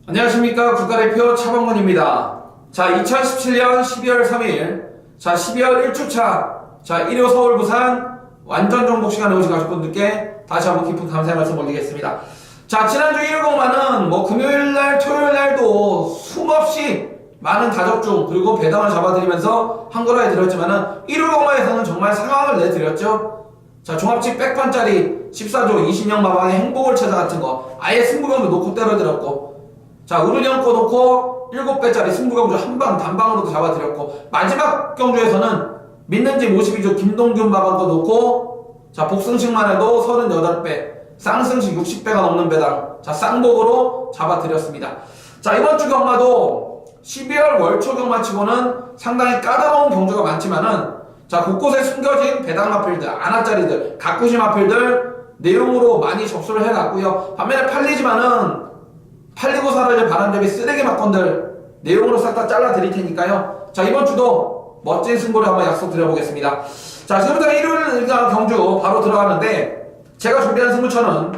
안녕하십니까. 국가대표 차범근입니다. 자, 2017년 12월 3일, 자, 12월 1주차, 자, 1호 서울 부산 완전 정복 시간에 오신 가족 분들께 다시 한번 깊은 감사의 말씀 올리겠습니다. 자, 지난주 110만은 금요일날, 토요일날도 숨없이 많은 다적중 그리고 배당을 잡아드리면서 한거라에 드렸지만은 110마에서는 정말 상황을 내드렸죠. 자, 종합집 백판짜리 14조 20년 마방의 행복을 찾아 같은 거 아예 승부경도 놓고 때려드렸고, 자, 의른형 꺼놓고 7배짜리 승부경주 한방 단방으로도 잡아드렸고, 마지막 경주에서는 믿는지 52조 김동균 마방 꺼놓고, 자, 복승식만 해도 38배, 쌍승식 60배가 넘는 배당, 자, 쌍복으로 잡아드렸습니다. 자, 이번주 경마도 12월 월초 경마치고는 상당히 까다로운 경주가 많지만은, 자, 곳곳에 숨겨진 배당 마필들, 아나짜리들, 가꾸시 마필들 내용으로 많이 접수를 해놨고요. 반면에 팔리고 사라질 바람잡이 쓰레기 막건들 내용으로 싹 다 잘라드릴 테니까요. 자, 이번 주도 멋진 승부를 한번 약속드려보겠습니다. 자, 지금부터 일요일 경주 바로 들어가는데, 제가 준비한 승부처는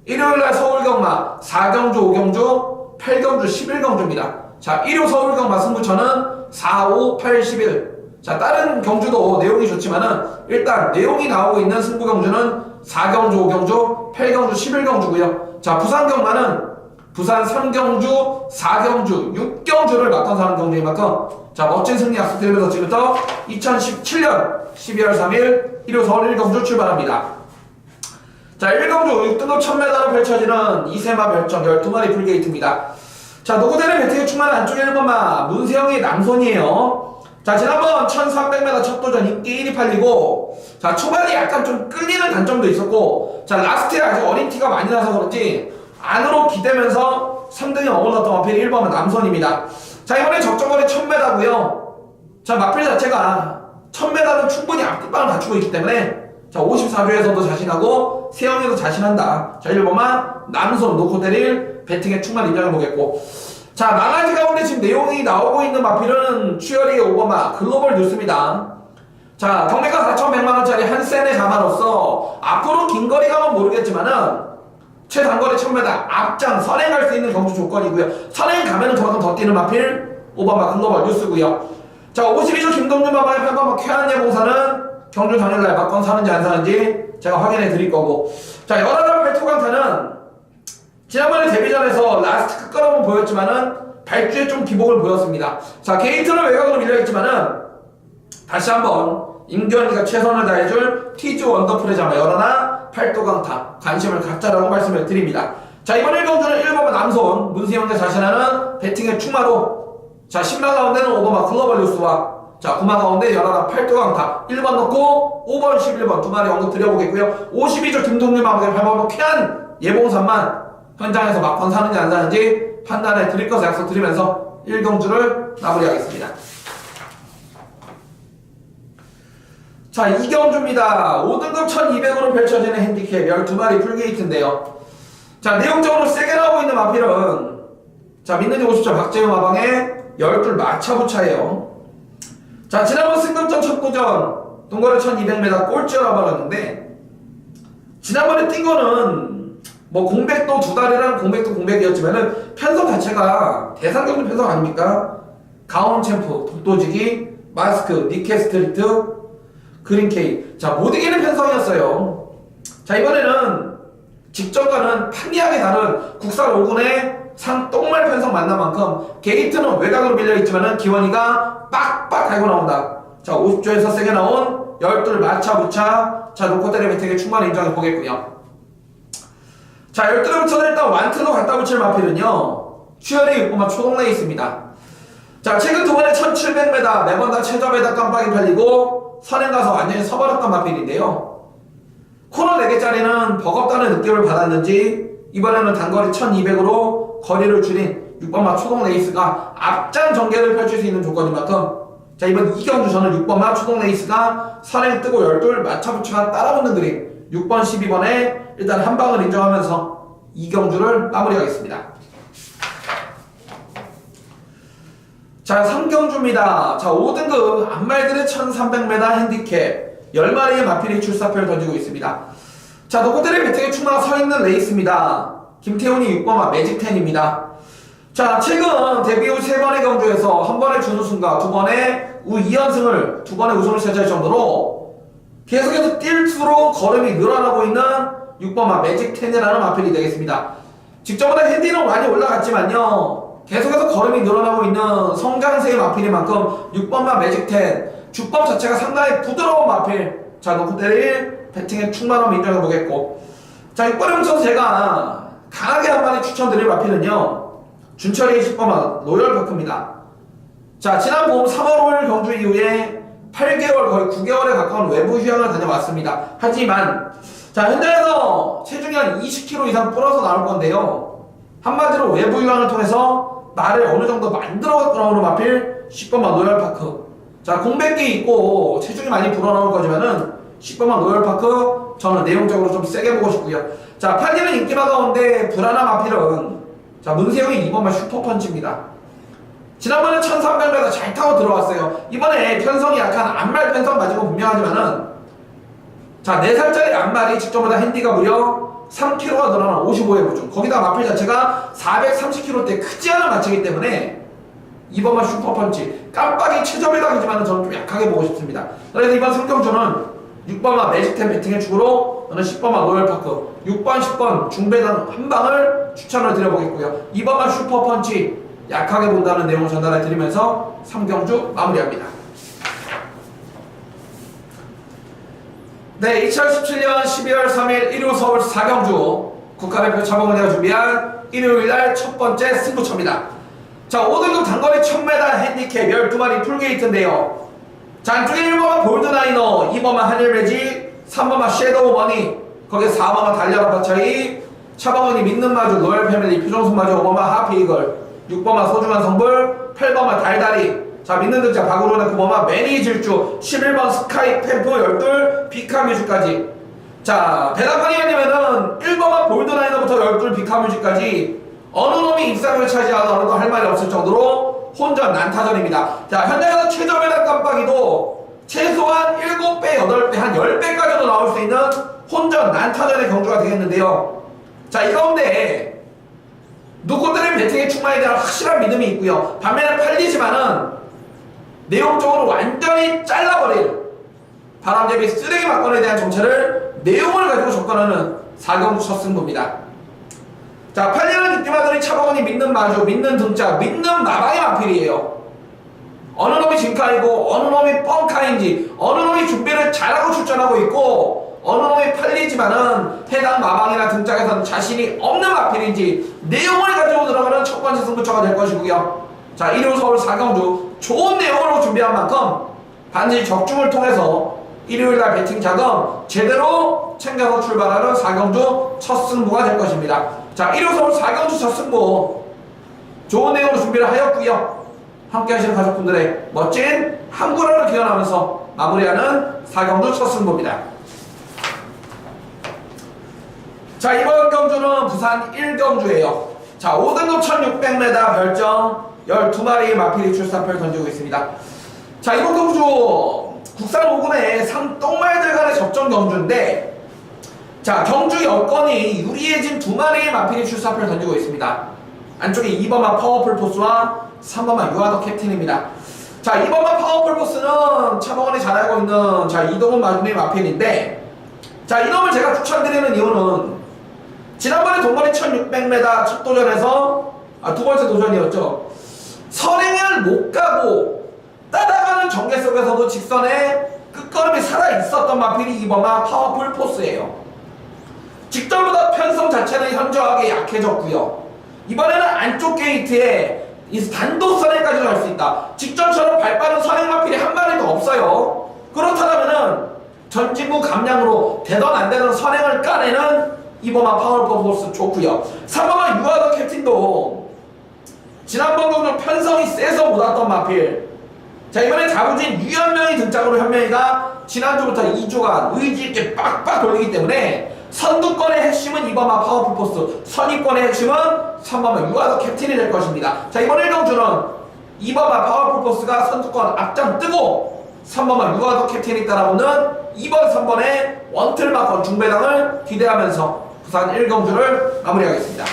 일요일날 서울경마 4경주, 5경주, 8경주, 11경주입니다. 자, 1호 서울경마 승부처는 4, 5, 8, 11. 자, 다른 경주도 내용이 좋지만은 일단 내용이 나오고 있는 승부경주는 4경주, 5경주, 8경주, 11경주고요. 자, 부산경마는 부산 3경주, 4경주, 6경주를 맡아서 하는 경주인 만큼, 자, 멋진 승리 약속드리면서 지금부터 2017년 12월 3일 1호 서울 1경주 출발합니다. 자, 1경주 6등급 1000m로 펼쳐지는 이세마 별정 12마리 풀게이트입니다. 자, 노고대를 배트에 충만한 안쪽 1번마 문세영의 남손이에요. 자, 지난번 1300m 첫 도전 인기 1위 팔리고, 자, 초반에 약간 좀 끌리는 단점도 있었고, 자, 라스트에 아직 어린 티가 많이 나서 그런지 안으로 기대면서 3등에 어울렀던 마필이 1번은 남선입니다. 자, 이번에 적정거리 1000m고요. 자, 마필 자체가 1000m는 충분히 앞뒷방을 갖추고 있기 때문에, 자, 54조에서도 자신하고 세영이도 자신한다. 자, 1번만 남선 놓고 때릴 배팅에 충만 인정해보겠고, 자, 나가지 가운데 지금 내용이 나오고 있는 마필은 추열이의 5번마 글로벌 뉴스입니다. 자, 경매가 4,100만원짜리 한 센에 감아로써 앞으로 긴 거리 가면 모르겠지만은 최단거리 1000m 앞장 선행 갈 수 있는 경주 조건이고요. 선행 가면은 그만큼 더 뛰는 마필 5번마 글로벌 뉴스고요. 자, 52조 김동준 마방의 8번마 쾌한 예봉사는 경주 당일날 막건 사는지 안 사는지 제가 확인해 드릴 거고, 자, 연하단 발토강타는 지난번에 데뷔전에서 라스트 끝걸음은 보였지만은 발주에 좀 기복을 보였습니다. 자, 게이트는 외곽으로 밀려있지만은 다시 한번 임규현이가 최선을 다해줄 티즈 원더풀의 자마 연하나 팔도강타 관심을 갖자라고 말씀을 드립니다. 자, 이번 1경주는 1번마 남손 문세영대 자신하는 배팅의 충마로, 자, 10마 가운데는 5번마 글로벌 뉴스와, 자, 9마 가운데 연하나 팔도강타 1번 넣고 5번 11번 두 마리 언급 드려보겠고요. 52조 김동률 마방의 8번마 쾌한 예봉산만 현장에서 막건 사는지 안 사는지 판단해 드릴 것을 약속드리면서 1경주를 마무리하겠습니다. 자, 2경주입니다. 5등급 1200으로 펼쳐지는 핸디캡 12마리 풀게이트인데요. 자, 내용적으로 세게 나오고 있는 마필은, 자, 믿는지 50점 박재우 마방의 12 마차부차예요. 자, 지난번 승급전 첫 도전 동거리 1200m 꼴찌로 와버렸는데, 지난번에 뛴 거는 공백도 두 달이랑 공백도 공백이었지만은 편성 자체가 대상경주 편성 아닙니까? 가온 챔프, 독도지기, 마스크, 니케 스트리트, 그린케이. 자, 못 이기는 편성이었어요. 자, 이번에는 직전과는 판이하게 다른 국산 5군의 똥말 편성 만난 만큼 게이트는 외곽으로 밀려있지만은 기원이가 빡빡 달고 나온다. 자, 50조에서 세게 나온 12 마차부차, 자, 놓고 때려 배팅에 충만 인정해 보겠고요. 자, 12를 붙여서 일단 완트로 갖다 붙일 마필은요, 추열의 6번마 초동레에 있습니다. 자, 최근 두 번에 1700m 매번 다 최저배당 깜빡이 팔리고 선행 가서 완전히 서버렸던 마필인데요. 코너 4개짜리는 버겁다는 느낌을 받았는지 이번에는 단거리 1200으로 거리를 줄인 6번마 초동 레이스가 앞장 전개를 펼칠 수 있는 조건인 만큼, 자, 이번 2경주 저는 6번마 초동 레이스가 선행 뜨고 12 마차부차가 따라붙는 그림 6번 12번에 일단 한 방을 인정하면서 2경주를 마무리하겠습니다. 자, 3경주입니다. 자, 5등급 안말들의 1300m 핸디캡 10마리의 마필이 출사표를 던지고 있습니다. 자, 노고텔의 배팅에 충만한 서있는 레이스입니다. 김태훈이 6번마 매직10입니다. 자, 최근 데뷔 후 3번의 경주에서 한 번의 준우승과 2번의 우 2연승을 2번의 우승을 차지할 정도로 계속해서 뛸수록 걸음이 늘어나고 있는 6번마 매직10이라는 마필이 되겠습니다. 직전보다 핸디는 많이 올라갔지만요, 계속해서 걸음이 늘어나고 있는 성장세의 마필인 만큼 6번마 매직10 주법 자체가 상당히 부드러운 마필. 자, 높은 때릴 배팅의 충만함을 인정해 보겠고, 자, 6번에 붙여서 제가 강하게 한 마리 추천드릴 마필은요, 준철이의 10번마 로열파크입니다. 자, 지난 봄 3월 5일 경주 이후에 8개월 거의 9개월에 가까운 외부 휴양을 다녀왔습니다. 하지만 자, 현장에서 체중이 한 20kg 이상 불어서 나올 건데요, 한마디로 외부 휴양을 통해서 나를 어느 정도 만들어 나오는 마필 10번마 로열파크. 자, 공백기 있고 체중이 많이 불어나올 거지만은 10번마 로열파크 저는 내용적으로 좀 세게 보고 싶고요. 자, 8기는 인기가 가운데 불안한 마필은 자, 문세영이 2번마 슈퍼펀치입니다. 지난번에 1300m 잘 타고 들어왔어요. 이번에 편성이 약한 앞말 편성 맞은 건 분명하지만은 자, 4살짜리 앞말이 직전보다 핸디가 무려 3kg가 늘어난 55의 부중, 거기다 마필 자체가 430kg대 크지 않은 마체이기 때문에 2번마 슈퍼펀치 깜빡이 최저배당이지만 저는 좀 약하게 보고 싶습니다. 그래서 이번 성경주는 6번마 매직10 배팅의 축으로 저는 10번마 로열파크 6번 10번 중배당 한 방을 추천을 드려보겠고요. 2번마 슈퍼펀치 약하게 본다는 내용을 전달해 드리면서 3경주 마무리합니다. 네, 2017년 12월 3일 일요 서울 4경주 국가대표 차범근이가 준비한 일요일날 첫 번째 승부처입니다. 자, 5등급 단거리 1000m 핸디캡 12마리 풀게이트인데요. 자, 안쪽에 1번마 볼드나이너, 2번마 하늘매직, 3번마 섀도우 머니, 거기에 4번마 달려라 바차이, 차범근이 믿는 마주 로열패밀리, 표정순 마주 5번마 하피이글, 6번마 소중한 성불, 8번마 달달이, 자, 믿는 득자 박우로나 9번마 매니 질주, 11번 스카이 템프 12 비카뮤직까지. 자, 대답하니 하냐면은 1번마 볼드나이너부터 12 비카뮤직까지 어느 놈이 입상을 차지하더라도 할 말이 없을 정도로 혼전 난타전입니다. 자, 현장에서 최저배당 깜빡이도 최소한 7배, 8배, 한 10배까지도 나올 수 있는 혼전 난타전의 경주가 되겠는데요. 자, 이 가운데 누구들의 배팅의 충만에 대한 확실한 믿음이 있고요. 반면에 팔리지만은 내용적으로 완전히 잘라버릴 바람잡이 쓰레기 막건에 대한 정체를 내용을 가지고 접근하는 4경주 첫 승부입니다. 자, 팔리는 느낌하더니 차범근이 믿는 마주, 믿는 등짝, 믿는 마방의 마필이에요. 어느 놈이 진카이고 어느 놈이 뻥카인지, 어느 놈이 준비를 잘하고 출전하고 있고 어느 놈이 팔리지만은 해당 마방이나 등짝에서는 자신이 없는 마필인지 내용을 가지고 들어가는 첫 번째 승부처가 될 것이고요. 자, 일요 서울 4경주 좋은 내용으로 준비한 만큼 반드시 적중을 통해서 일요일날 배팅 자금 제대로 챙겨서 출발하는 4경주 첫 승부가 될 것입니다. 자, 일요 서울 4경주 첫 승부 좋은 내용으로 준비를 하였고요. 함께 하시는 가족분들의 멋진 한구라를 기원하면서 마무리하는 4경주 첫 승부입니다. 자, 이번 경주는 부산 1경주예요. 자, 5등급 1600m 별정 12마리의 마필이 출사표를 던지고 있습니다. 자, 이번 경주 국산 5군의 상똥말들 간의 접전 경주인데, 자, 경주 여건이 유리해진 2마리의 마필이 출사표를 던지고 있습니다. 안쪽에 2번마 파워풀 포스와 3번마 유아더 캡틴입니다. 자, 2번마 파워풀 포스는 차범근이 잘 알고 있는 자, 이동훈 마준의 마필인데, 자, 이놈을 제가 추천드리는 이유는 지난번에 동거리 1600m 첫 도전에서 두 번째 도전이었죠. 선행을 못 가고 따라가는 전개 속에서도 직선에 끝걸음이 살아있었던 마필이 2번마 파워풀 포스예요. 직전보다 편성 자체는 현저하게 약해졌고요. 이번에는 안쪽 게이트에 이 단독 선행까지 갈 수 있다. 직전처럼 발빠른 선행 마필이 한 마리도 없어요. 그렇다면은 전진구 감량으로 되던 안 되던 선행을 까내는 2번마 파워풀 포스 좋고요. 3번마 유아더 캡틴도 지난번 경주 편성이 세서 못 왔던 마필. 자, 이번에 자부진 유현명이 등장으로 현명이가 지난주부터 2주간 의지있게 빡빡 돌리기 때문에 선두권의 핵심은 2번마 파워풀 포스, 선입권의 핵심은 3번마 유아더 캡틴이 될 것입니다. 자, 이번 1경주는 2번마 파워풀 포스가 선두권 앞장 뜨고 3번마 유아더 캡틴이 따라오는 2번, 3번의 원틀마건 중배당을 기대하면서 부산 1경주를 마무리하겠습니다.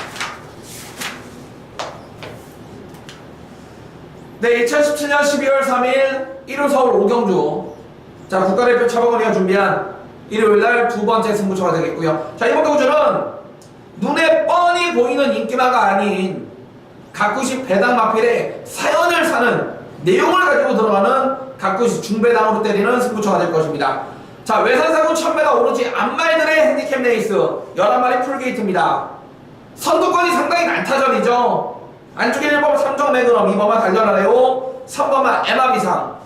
네, 2017년 12월 3일 일요 서울 오경주 자 국가대표 차범근이가 준비한 일요일날 두 번째 승부처가 되겠고요. 자 이번 경주는 눈에 뻔히 보이는 인기마가 아닌 가꾸시 배당 마필의 사연을 사는 내용을 가지고 들어가는 가꾸시 중배당으로 때리는 승부처가 될 것입니다. 자 외산사군 1000배가 오로지 암말들의 핸디캡 레이스 11마리 풀게이트입니다. 선두권이 상당히 난타전이죠. 안쪽에 1번은 삼성 매그넘, 2번은 달려라레오, 3번은 에마비상,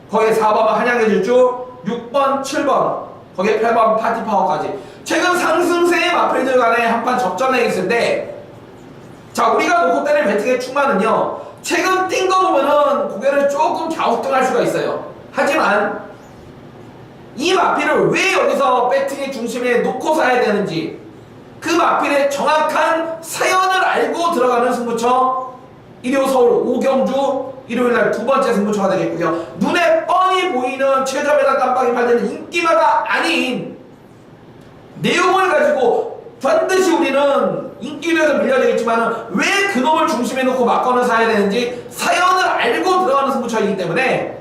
거기에 4번은 한양의 질주, 6번, 7번, 거기에 8번 파티파워까지 최근 상승세의 마필들 간의 한판 접전 레이스인데 자 우리가 놓고 때릴 배팅의 충만은요 최근 뛴 거 보면은 고개를 조금 갸우뚱할 수가 있어요. 하지만 이 마필을 왜 여기서 배팅의 중심에 놓고 사야 되는지 그 마필의 정확한 사연을 알고 들어가는 승부처 일요 서울 오경주 일요일날 두 번째 승부처가 되겠고요. 눈에 뻔히 보이는 최저배당 깜빡이 팔리는 인기마가 아닌 내용을 가지고 반드시 우리는 인기에서 밀려되겠지만 왜 그놈을 중심에 놓고 맞건을 사야 되는지 사연을 알고 들어가는 승부처이기 때문에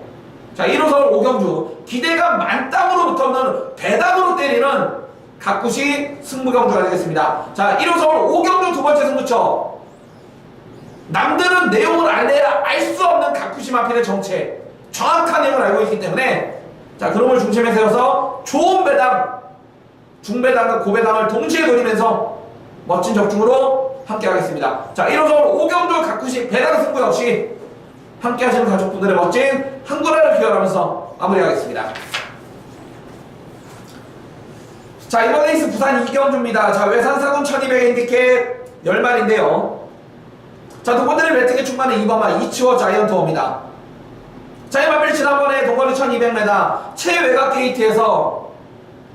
자 일요 서울 오경주 기대가 만땅으로부터는 배당으로 때리는 가꾸시 승부경주가 되겠습니다. 자 1호 서울 오경주 두 번째 승부처 남들은 내용을 알래야 알 수 없는 가꾸시 마필의 정체 정확한 내용을 알고 있기 때문에 자 그놈을 중심에 세워서 좋은 배당 중배당과 고배당을 동시에 노리면서 멋진 적중으로 함께 하겠습니다. 자 1호 서울 오경주 가꾸시 배당 승부 역시 함께 하시는 가족분들의 멋진 한글화를 기원하면서 마무리하겠습니다. 자 이번 레이스 부산 이경주입니다. 자 외산사군 1200 핸디캡 10마리인데요 자 두번째는 배팅에 충만한 2번마 이치워 자이언트워입니다. 자 이 마필 지난번에 동거리 1200m 최외곽 게이트에서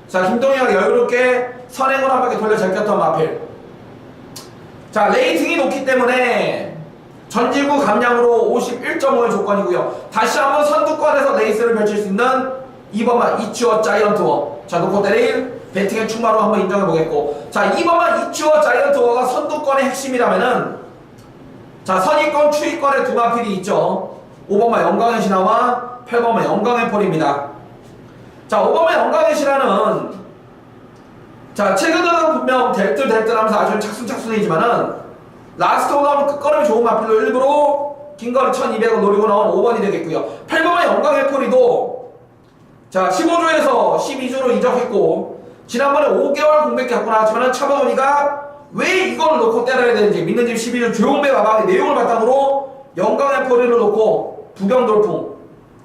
자 김동희가 여유롭게 선행을 한 바퀴 돌려 제꼈던 마필 자 레이팅이 높기 때문에 전지구 감량으로 51.5의 조건이고요. 다시 한번 선두권에서 레이스를 펼칠 수 있는 2번마 이치워 자이언트워 자 놓고 때릴 배팅의 충마로 한번 인정해보겠고 자 2번만 이치워 자이언트워가 선두권의 핵심이라면은 자 선위권 추위권의 두 마필이 있죠. 5번만 영광의 신화와 8번만 영광의 폴입니다. 자 5번만 영광의 신화는 자 최근에는 분명 델뜰하면서 아주 착순착순이지만은 라스트 오너는 끝걸음이 좋은 마필로 일부러 긴거리 1200을 노리고 나온 5번이 되겠고요. 8번만 영광의 폴이도 자 15조에서 12조로 이적했고 지난번에 5개월 공백 겪고 나왔지만 차범근이가 왜 이걸 놓고 때려야 되는지 믿는 집 12조 조용배 마방의 내용을 바탕으로 영광의 포리를 놓고 부경돌풍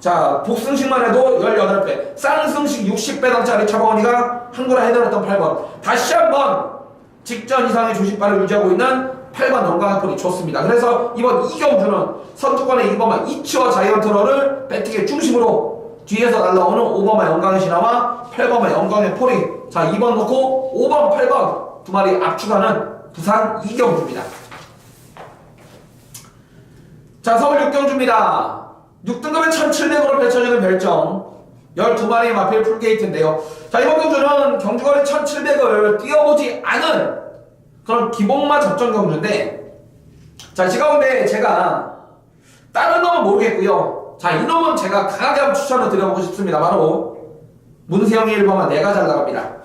자 복승식만 해도 18배 쌍승식 60배당짜리 차범근이가 한구라 해내렸던 8번 다시 한번 직전 이상의 조심발을 유지하고 있는 8번 영광의 포리 좋습니다. 그래서 이번 이경주는 선두권의 2번만 이치와 자이언트러를 배팅의 중심으로 뒤에서 날라오는 5번만 영광의 신화와 8번만 영광의 포리 자 2번 놓고 5번 8번 두 마리 압축하는 부산 이경주입니다. 자 서울 6경주입니다. 6등급의 1700으로 펼쳐지는 별정 12마리의 마필 풀게이트인데요. 자 이번 경주는 경주거리 1700을 뛰어보지 않은 그런 기본마 접전 경주인데 자 이 가운데 제가 다른 놈은 모르겠고요. 자 이놈은 제가 강하게 한번 추천을 드려보고 싶습니다. 바로 문세영이 1번만 내가 잘 나갑니다.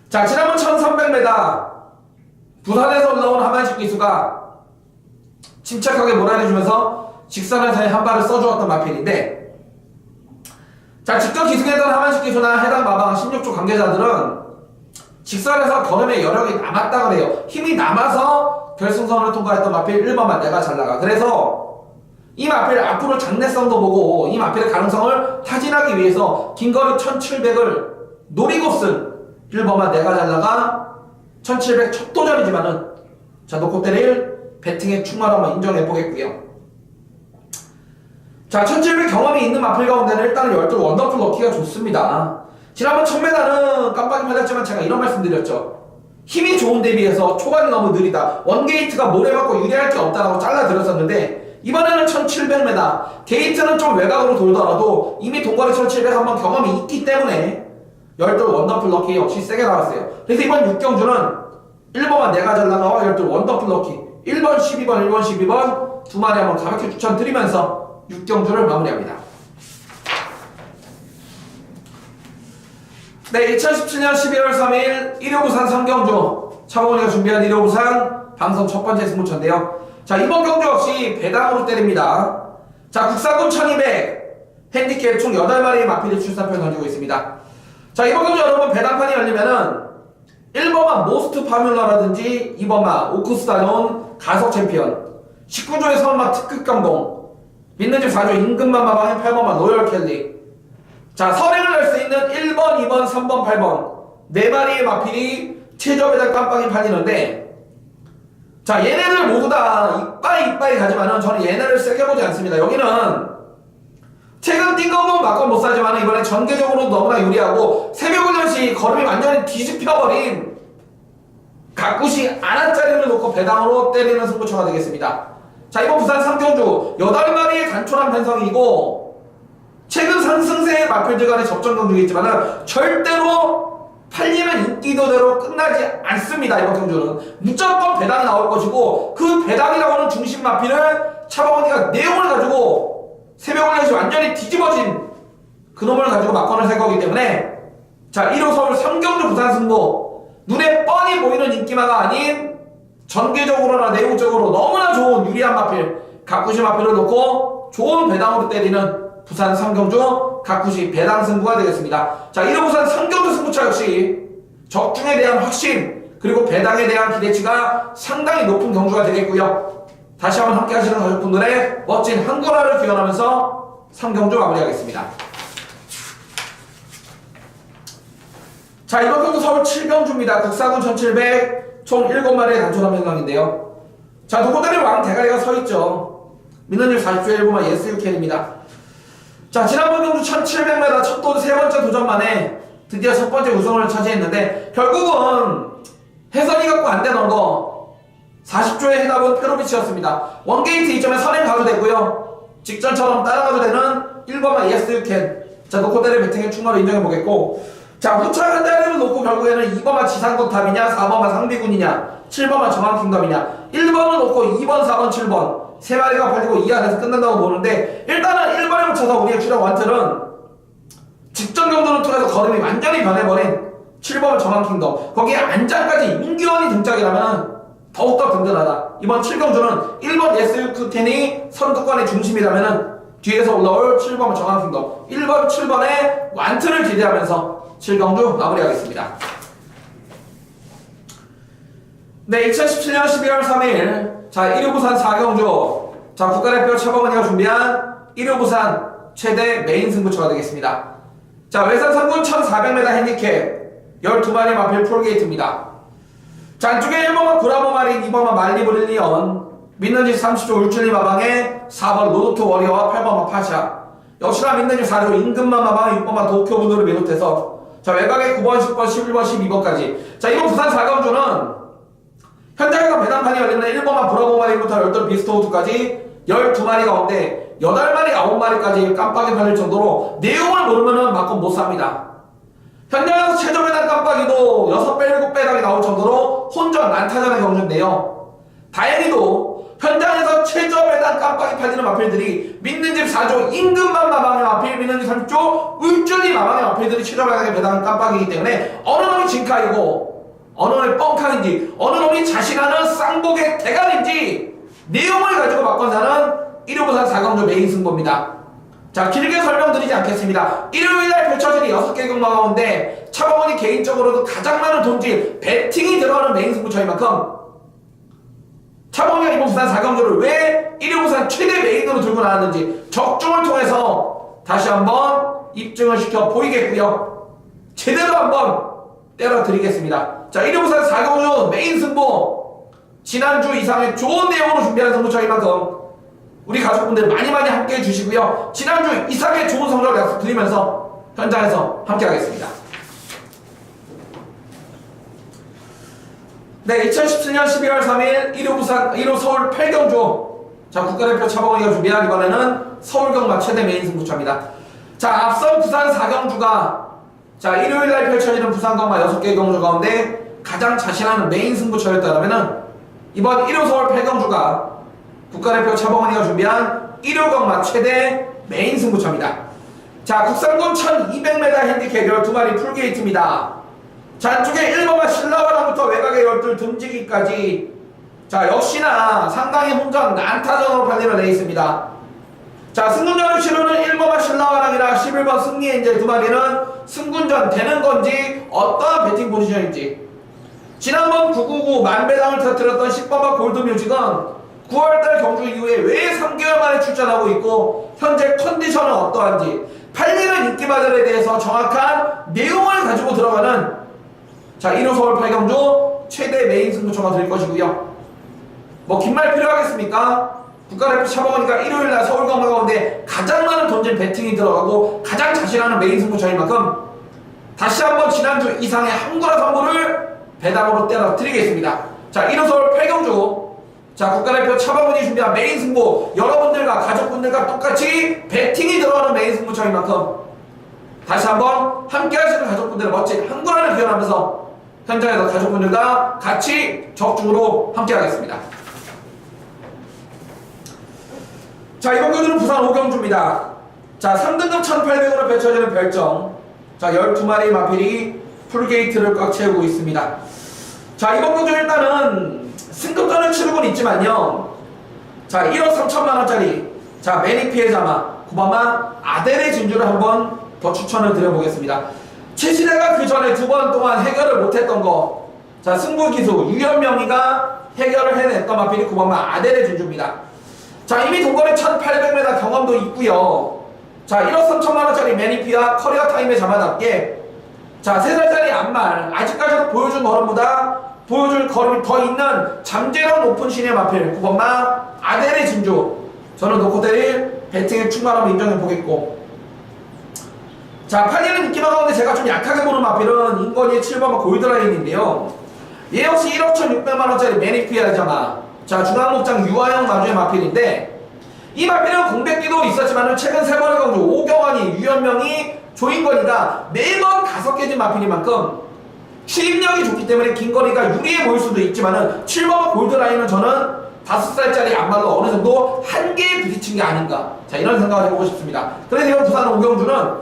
자 지난번 1300m 부산에서 올라온 하만식 기수가 침착하게 몰아내주면서 직선에서의 한 발을 써주었던 마필인데 자 직접 기승했던 하만식 기수나 해당 마방 16조 관계자들은 직선에서 걸음의 여력이 남았다 그래요. 힘이 남아서 결승선을 통과했던 마필 1번만 내가 잘 나가. 그래서 이 마필 앞으로 장래성도 보고 이 마필의 가능성을 타진하기 위해서 긴거리 1700을 노리고 쓴 1번만 내가 잘 나가 1700 첫 도전이지만은 자 놓고 때릴 배팅의 충마로 한번 인정해보겠고요. 자 1700 경험이 있는 마필 가운데는 일단은 열둘 원더풀 넣기가 좋습니다. 지난번 1000m는 깜빡이 맞았지만 제가 이런 말씀 드렸죠. 힘이 좋은 데 비해서 초반이 너무 느리다. 원게이트가 모래받고 유리할 게 없다라고 잘라드렸었는데 이번에는 1700m 게이트는 좀 외곽으로 돌더라도 이미 동거리 1700 한번 경험이 있기 때문에 열둘 원더풀 럭키 역시 세게 나왔어요. 그래서 이번 6경주는 1번만 내가 잘 나가와 열둘 원더풀 럭키 1번, 12번, 1번, 12번 두 마리 한번 가볍게 추천드리면서 6경주를 마무리합니다. 네, 2017년 12월 3일 1호 부산 3경주 차범원이가 준비한 1호 부산 방송 첫 번째 승부처인데요. 자, 이번 경주 역시 배당으로 때립니다. 자, 국사군 1200 핸디캡 총 8마리의 마필이 출산표를 던지고 있습니다. 자, 이번 경주 여러분 배당판이 열리면은 1번마 모스트 파뮬러라든지 2번마 오크스 다녀온 가속 챔피언 19조의 선마 특급 감동 믿는 집 4조 임금만 마방의 8번마 로열 켈리 자 선행을 할 수 있는 1번, 2번, 3번, 8번 4마리의 마필이 최저 배당 깜빡이 팔리는데 자 얘네들 모두 다 이빠이 가지만은 저는 얘네를 세게 보지 않습니다. 여기는 최근 뛴 거 보면 막건 못 사지만 이번에 전개적으로 너무나 유리하고 새벽훈련시 걸음이 완전히 뒤집혀버린 가꾸시 안한짜리를 놓고 배당으로 때리는 승부처가 되겠습니다. 자 이번 부산 3경주 8마리의 단촐한 편성이고 최근 상승세의 마필들 간의 접전 경주가 있지만 절대로 팔리면 인기도대로 끝나지 않습니다. 이번 경주는 무조건 배당이 나올 것이고 그 배당이 나오는 중심 마필을 차범원이가 내용을 가지고 새벽훈련시 완전히 뒤집어진 그놈을 가지고 막건을 셀 거기 때문에 자 1호 서울 3경주 부산 승부 눈에 뻔히 보이는 인기마가 아닌 전개적으로나 내용적으로 너무나 좋은 유리한 마필 가꾸시 마필을 놓고 좋은 배당으로 때리는 부산 3경주 가꾸시 배당 승부가 되겠습니다. 자 1호 부산 3경주 승부차 역시 적중에 대한 확신 그리고 배당에 대한 기대치가 상당히 높은 경주가 되겠고요. 다시 한번 함께 하시는 가족분들의 멋진 한글화를 기원하면서 3경주 마무리하겠습니다. 자 이번 경주 서울 7경주입니다. 국사군 1700 총 7마리의 단촐한 편성인데요. 자 노고다리 왕 대가리가 서있죠. 믿는 일 40조의 1번마 예스유캔입니다. 자 지난번 경주 1700m 첫 도전 세 번째 도전 만에 드디어 첫 번째 우승을 차지했는데 결국은 해선이 갖고 안 되던 거 40조의 해답은 페로비치였습니다. 원게이트 2점에 선행 가도 되고요. 직전처럼 따라가도 되는 1번마 예스유캔 자 노고다리 배팅의 충마로 인정해보겠고 자 후차 한 자리를 놓고 결국에는 2번마 지상도탑이냐 4번마 상비군이냐 7번마 정황킹덤이냐 1번을 놓고 2번 4번 7번 세 마리가 팔리고 이 안에서 끝난다고 보는데 일단은 1번에 붙여서 우리의 출연 원틀은 직전 경주를 통해서 걸음이 완전히 변해버린 7번 정황킹덤 거기에 안장까지 임기원이 등장이라면 더욱더 든든하다. 이번 7경주는 1번 예스유캔이 선두권의 중심이라면 뒤에서 올라올 7번 정황킹덤 1번 7번의 완틀을 기대하면서 7경주 마무리하겠습니다. 네, 2017년 12월 3일 자 1호 부산 4경주 자 국가대표 차범원이가 준비한 1호 부산 최대 메인 승부처가 되겠습니다. 자 외산 3군 1400m 핸디캡 12마리 마필 폴게이트입니다. 자 안쪽에 1번마 브라보 마린 2번마 말리브릴리언 믿는 집 30조 울줄리 마방에 4번 로도트 워리어와 8번마 파샤 역시나 믿는 집 4조 임금만 마방 6번마 도쿄 분노를 비롯해서 자 외곽에 9번, 10번, 11번, 12번까지 자 이번 부산 4경주는 현장에서 배당판이 열리는 1번만 브라보 마리부터 열돌 비스토우트까지 12마리 가운데 8마리, 9마리까지 깜빡이 팔릴 정도로 내용을 모르면은 막건 못 삽니다. 현장에서 최저 배당 깜빡이도 6배, 7배당이 나올 정도로 혼전 난타전의 경주인데요. 다행히도 현장에서 최저 배당 깜빡이 팔리는 마필들이 믿는 집 4조 임금만 마방의 마필, 믿는 집 3조 울줄리 마방의 마필들이 최저 배당의 배당 깜빡이기 때문에 어느 놈이 진카이고 어느 놈이 뻥카인지 어느 놈이 자신하는 쌍복의 대가리인지 내용을 가지고 막건 사는 1호 부산 4경주 메인 승부입니다. 자 길게 설명드리지 않겠습니다. 일요일날 펼쳐진 6개 경마 가운데 차범원이 개인적으로도 가장 많은 돈질 배팅이 들어가는 메인 승부처인 만큼 차범원이 이번 부산 4경주를 왜 1호 부산 최대 메인으로 들고 나왔는지 적중을 통해서 다시 한번 입증을 시켜 보이겠고요. 제대로 한번 때려드리겠습니다. 자 1호 부산 4경주 메인 승부 지난주 이상의 좋은 내용으로 준비한 승부처인 만큼 우리 가족분들 많이 함께 해주시고요. 지난주 이상의 좋은 성적을 약속드리면서 현장에서 함께 하겠습니다. 네, 2017년 12월 3일 1호 서울 8경주 자 국가대표 차범원이가 준비한 이번에는 서울경마 최대 메인 승부처입니다. 자 앞선 부산 4경주가 자 일요일날 펼쳐지는 부산경마 6개 경주 가운데 가장 자신하는 메인 승부처였다면은 이번 일요 서울 8경주가 국가대표 차범근이가 준비한 일요경마 최대 메인 승부처입니다. 자, 국산군 1200m 핸디캡 12마리 풀게이트입니다. 자, 안쪽에 1번마 신라와랑부터 외곽의 12 듬지기까지, 자, 역시나 상당히 혼전 난타전으로 팔리는 레이스입니다. 자, 승군전을 치르는 1번마 신라와랑이나 11번 승리엔젤 2마리는 승군전 되는 건지 어떠한 배팅 포지션인지, 지난번 999 만배당을 터뜨렸던 10번마 골드뮤직은 9월달 경주 이후에 왜 3개월 만에 출전하고 있고 현재 컨디션은 어떠한지 팔리는 인기마들에 대해서 정확한 내용을 가지고 들어가는, 자, 1호 서울 8경주 최대 메인 승부처가 될 것이고요. 뭐 긴 말 필요하겠습니까? 국가대표 차범근이가 일요일날 서울경마 가운데 가장 많은 던진 배팅이 들어가고 가장 자신하는 메인 승부처인 만큼 다시 한번 지난주 이상의 한구라 선물을 배당으로 때려 드리겠습니다. 자, 1호 서울 8경주, 자, 국가대표 차범근이 준비한 메인 승부, 여러분들과 가족분들과 똑같이 배팅이 들어가는 메인 승부처인 만큼 다시 한번 함께 하시는 가족분들의 멋진 한구라를 기원하면서 현장에서 가족분들과 같이 적중으로 함께 하겠습니다. 자, 이번 경주는 부산 5경주입니다. 자, 3등급 1800으로 펼쳐지는 별정, 자, 12마리 마필이 풀게이트를 꽉 채우고 있습니다. 자, 이번 경주 일단은 승급전을 치르곤 있지만요, 자, 1억 3천만원짜리, 자, 매니 피해자마 9번마 아델의 진주를 한번 더 추천을 드려보겠습니다. 최신혜가 그 전에 2번 동안 해결을 못했던 거, 자, 승부기수 유현명이가 해결을 해냈던 마필이 9번마 아델의 진주입니다. 자, 이미 동거리 1800m 경험도 있고요. 자, 1억 3천만원짜리 매니피와 커리어 타임에 잡아답게, 자, 3살짜리 안말, 아직까지도 보여준 걸음보다 보여줄 걸음이 더 있는 잠재력 높은 신의 마필 9번마 아델의 진주, 저는 놓고 때릴 배팅의 충만함을 인정해 보겠고, 자, 팔리는 인기마 가운데 제가 좀 약하게 보는 마필은 인건이의 7번마 골드라인인데요, 얘 역시 1억 1600만원짜리 매니피아자마, 자, 중앙목장 유아영 마주의 마필인데, 이 마필은 공백기도 있었지만 최근 3번의 경주 오경환이, 유현명이, 조인건이가 매번 5개진 마필인 만큼 추임력이 좋기 때문에 긴 거리가 유리해 보일 수도 있지만은 7번 골드라인은 저는 5살짜리 안말로 어느 정도 한계에 부딪힌 게 아닌가, 자, 이런 생각을 해보고 싶습니다. 그래서 이번 부산 5경주는,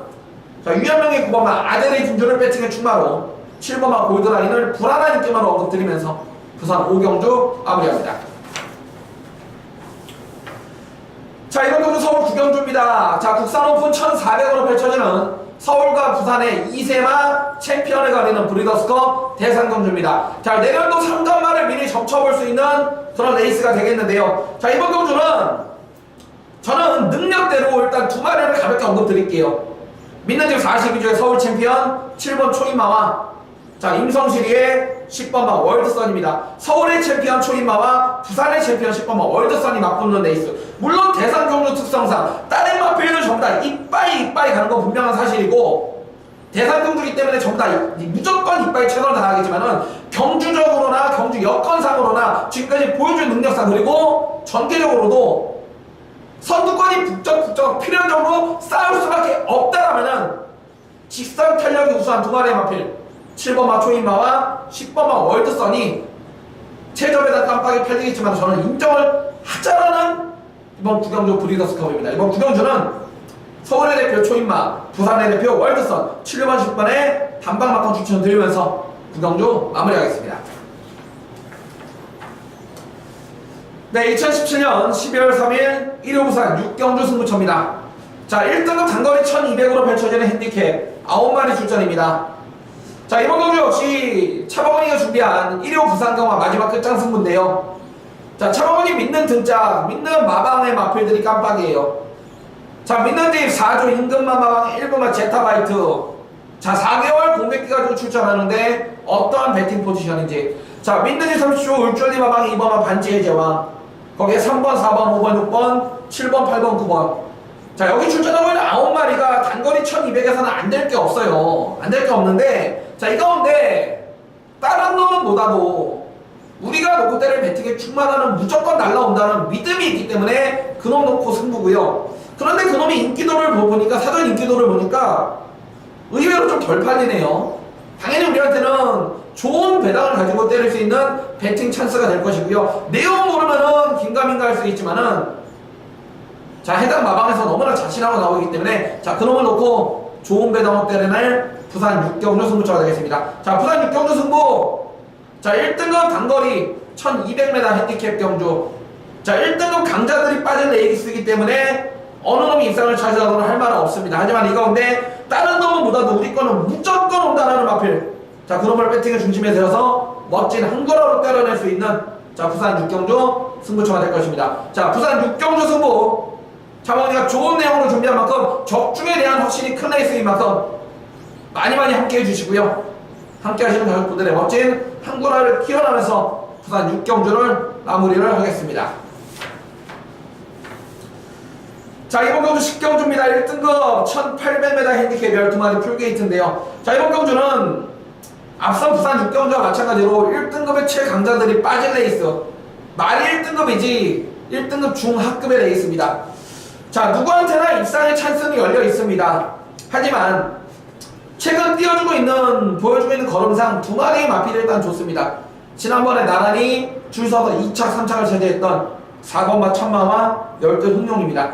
자, 유현명의 9번마 아델의 진주를 배팅의 충마로 7번마 골드라인을 불안한 느낌으로 언급드리면서 부산 5경주 마무리합니다. 자, 이번 경주 서울 9경주입니다. 자, 국산 오픈 1400으로 펼쳐지는 서울과 부산의 2세마 챔피언을 가리는 브리더스컵 대상경주입니다. 자, 내년도 3관마를 미리 점쳐볼 수 있는 그런 레이스가 되겠는데요. 자, 이번 경주는 저는 능력대로 일단 2마리를 가볍게 언급드릴게요. 믿는 집 42주의 서울 챔피언 7번 초인마와, 자, 임성실이의 10번마 월드선입니다. 서울의 챔피언 초인마와 부산의 챔피언 10번마 월드선이 맞붙는 레이스. 물론 대상경주 특성상 다른 마필들 전부 다 이빠이 가는 건 분명한 사실이고, 대상경주이기 때문에 전부 다 무조건 이빠이 최선을 다하겠지만은 경주적으로나 경주 여건상으로나 지금까지 보여준 능력상, 그리고 전개적으로도 선두권이 북적북적 필연적으로 싸울 수밖에 없다라면은 직선 탄력이 우수한 2마리의 마필 7번마 초인마와 10번마 월드선이 최접에다 깜빡이 펴지겠지만 저는 인정을 하자라는 이번 9경주 브리더스컵입니다. 이번 9경주는 서울의 대표 초인마, 부산의 대표 월드선 7번 10번에 단방막판 추천드리면서 9경주 마무리하겠습니다. 네, 2017년 12월 3일 일요 부산 6경주 승부처입니다. 자, 1등급 단거리 1200으로 펼쳐지는 핸디캡 9마리 출전입니다. 자, 이번 경주 역시 차범근이가 준비한 일요 부산경마 마지막 끝장 승부인데요. 자, 차범근이 믿는 등짝, 믿는 마방의 마필들이 깜빡이에요. 자, 믿는 집 4조 임금마 마방 1번마 제타바이트, 자, 4개월 공백기 가지고 출전하는데 어떠한 배팅 포지션인지, 자, 믿는 집 30조 울줄리 마방 2번마 반지의 제왕, 거기에 3번, 4번, 5번, 6번, 7번, 8번, 9번. 자, 여기 출전하고 있는 9마리가 단거리 1200에서는 안 될 게 없어요. 안 될 게 없는데, 자, 이 가운데 다른 놈은 못하도 우리가 놓고 때릴 배팅에 충만하는 무조건 날라온다는 믿음이 있기 때문에 그놈 놓고 승부고요. 그런데 그놈이 인기도를 보니까, 사전 인기도를 보니까 의외로 좀 덜 팔리네요. 당연히 우리한테는 좋은 배당을 가지고 때릴 수 있는 배팅 찬스가 될 것이고요. 내용 모르면은 긴가민가 할 수 있지만은 자, 해당 마방에서 너무나 자신하고 나오기 때문에 자, 그놈을 놓고 좋은 배당으로 때려낼 부산 6경주 승부처가 되겠습니다. 자, 부산 6경주 승부. 자, 1등급 단거리 1200m 핸디캡 경주. 자, 1등급 강자들이 빠진 레이스이기 때문에 어느 놈이 입상을 차지하도록 할 말은 없습니다. 하지만 이 가운데 다른 놈은 못와도 우리 거는 무조건 온다라는 마필. 자, 그놈을 배팅의 중심에 세워서 멋진 한거라로 때려낼 수 있는 자, 부산 6경주 승부처가 될 것입니다. 자, 부산 6경주 승부. 차범이가 좋은 내용으로 준비한 만큼 적중에 대한 확신이 큰 레이스인 만큼 많이 함께 해주시고요. 함께 하시는 가족분들의 멋진 한구라를 키워나면서 부산 6경주를 마무리를 하겠습니다. 자, 이번 경주 10경주입니다. 1등급 1800m 핸디캡 12마리 풀게이트인데요. 자, 이번 경주는 앞선 부산 6경주와 마찬가지로 1등급의 최강자들이 빠진 레이스. 말이 1등급이지 1등급 중하급의 레이스입니다. 자, 누구한테나 입상의 찬스는 열려 있습니다. 하지만 최근 보여주고 있는 걸음상 두 마리의 마필이 일단 좋습니다. 지난번에 나란히 줄 서서 2착, 3착을 차지했던 4번마 천마와 열두 흥룡입니다.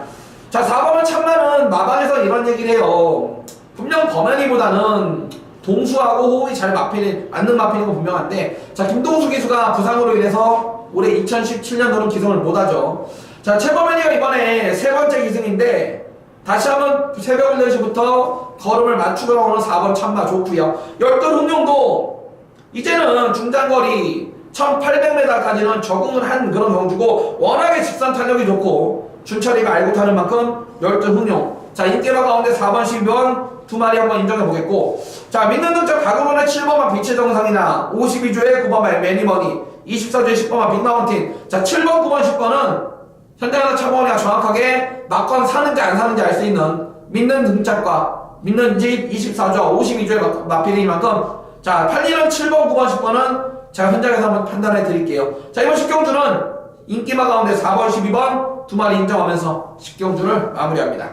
자, 4번마 천마는 마방에서 이런 얘기를 해요. 분명 범현이보다는 동수하고 호흡이 잘 맞는 마필인 건 분명한데, 자, 김동수 기수가 부상으로 인해서 올해 2017년도는 기승을 못하죠. 자, 최범현이가 이번에 세 번째 기승인데 다시 한번 새벽 8시부터 걸음을 맞추고 나오는 4번 참마 좋고요. 열돌 흥룡도 이제는 중장거리 1800m까지는 적응을 한 그런 경주고 워낙에 직선 탄력이 좋고 준철이가 알고 타는 만큼 열돌 흥룡. 자, 인기마 가운데 4번, 12번 두 마리 한번 인정해 보겠고, 자, 믿는 등짝 가그론의 7번만 빛의 정상이나 52조의 9번만 매니머니 24조의 10번만 빅마운틴. 자, 7번, 9번, 10번은 현장에서 차범이가 정확하게 막건 사는지 안 사는지 알 수 있는 믿는 등짝과 믿는 집 24조, 52조의 마필인 만큼 자, 8리는 7번, 9번, 10번은 제가 현장에서 한번 판단해 드릴게요. 자, 이번 10경주는 인기마 가운데 4번, 12번 두 마리 인정하면서 10경주를 마무리합니다.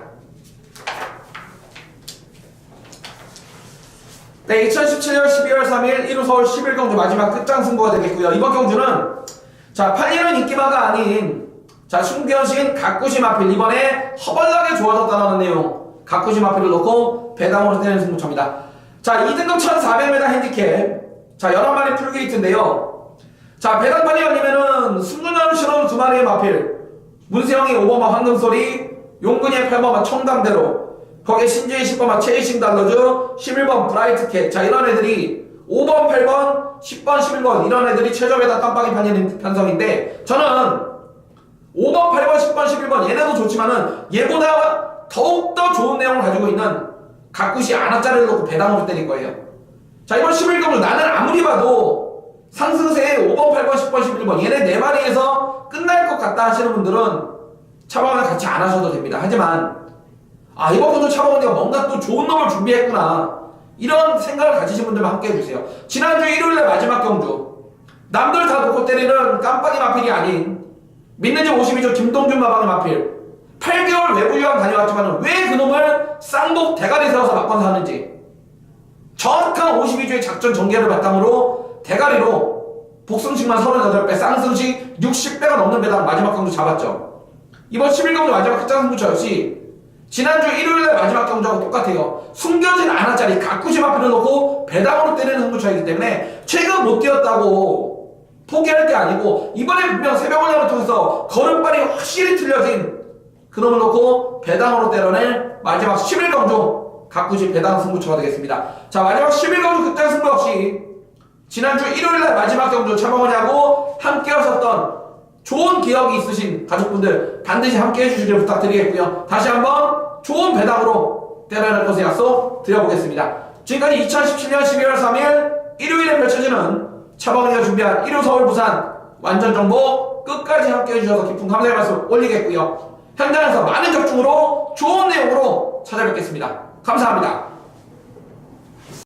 네, 2017년 12월 3일 1호 서울 11경주 마지막 끝장 승부가 되겠고요. 이번 경주는 자, 8리는 인기마가 아닌 자, 숨겨진 가꾸시 마필. 이번에 허벌나게 좋아졌다는 내용. 가꾸시 마필을 놓고 배당으로 때리는 승부처입니다. 자, 2등급 1400m 핸디캡. 자, 11마리 풀게이트인데요. 자, 배당판이 열리면은 승준현을 실어온 두 마리의 마필. 문세영이 5번마 황금소리, 용근이의 8번마 청담대로, 거기에 신주의 10번마 체이싱 달러즈, 11번 브라이트캣. 자, 이런 애들이 5번, 8번, 10번, 11번 이런 애들이 최저배당 깜빡이 판이는 편성인데, 저는 5번, 8번, 10번, 11번 얘네도 좋지만은 얘보다 더욱더 좋은 내용을 가지고 있는 가꾸시 아나짜리를 놓고 배당으로 때릴 거예요. 자, 이번 11경주 나는 아무리 봐도 상승세에 5번, 8번, 10번, 11번 얘네 4마리에서 끝날 것 같다 하시는 분들은 차범을 같이 안 하셔도 됩니다. 하지만 아, 이번 경주 차범이가 뭔가 또 좋은 놈을 준비했구나 이런 생각을 가지신 분들만 함께 해주세요. 지난주 일요일에 마지막 경주 남들 다 놓고 때리는 깜빡이 마필이 아닌 믿는 지 52조 김동준 마방의 마필 8개월 외부 유학 다녀왔지만 왜 그놈을 쌍복 대가리 세워서 막건 사는지 정확한 52조의 작전 전개를 바탕으로 대가리로 복승식만 38배 쌍승식 60배가 넘는 배당 마지막 경주 잡았죠. 이번 11경주 마지막 끝장 승부처 역시 지난주 일요일에 마지막 경주하고 똑같아요. 숨겨진 아나짜리 가꾸시 마필을 놓고 배당으로 때리는 승부처이기 때문에 최근 못 뛰었다고 포기할 게 아니고 이번에 분명 새벽올림을 통해서 걸음발이 확실히 틀려진 그놈을 놓고 배당으로 때려낼 마지막 11경주 가꾸시 배당 승부처가 되겠습니다. 자, 마지막 11경주 끝장 승부 역시 지난주 일요일날 마지막 경주 차범원이하고 함께 하셨던 좋은 기억이 있으신 가족분들 반드시 함께 해주시길 부탁드리겠고요. 다시 한번 좋은 배당으로 때려낼 것을 약속 드려보겠습니다. 지금까지 2017년 12월 3일 일요일에 펼쳐지는 차범원이가 준비한 1호 서울 부산 완전 정보 끝까지 함께 해주셔서 깊은 감사의 말씀 올리겠고요. 현장에서 많은 적중으로 좋은 내용으로 찾아뵙겠습니다. 감사합니다.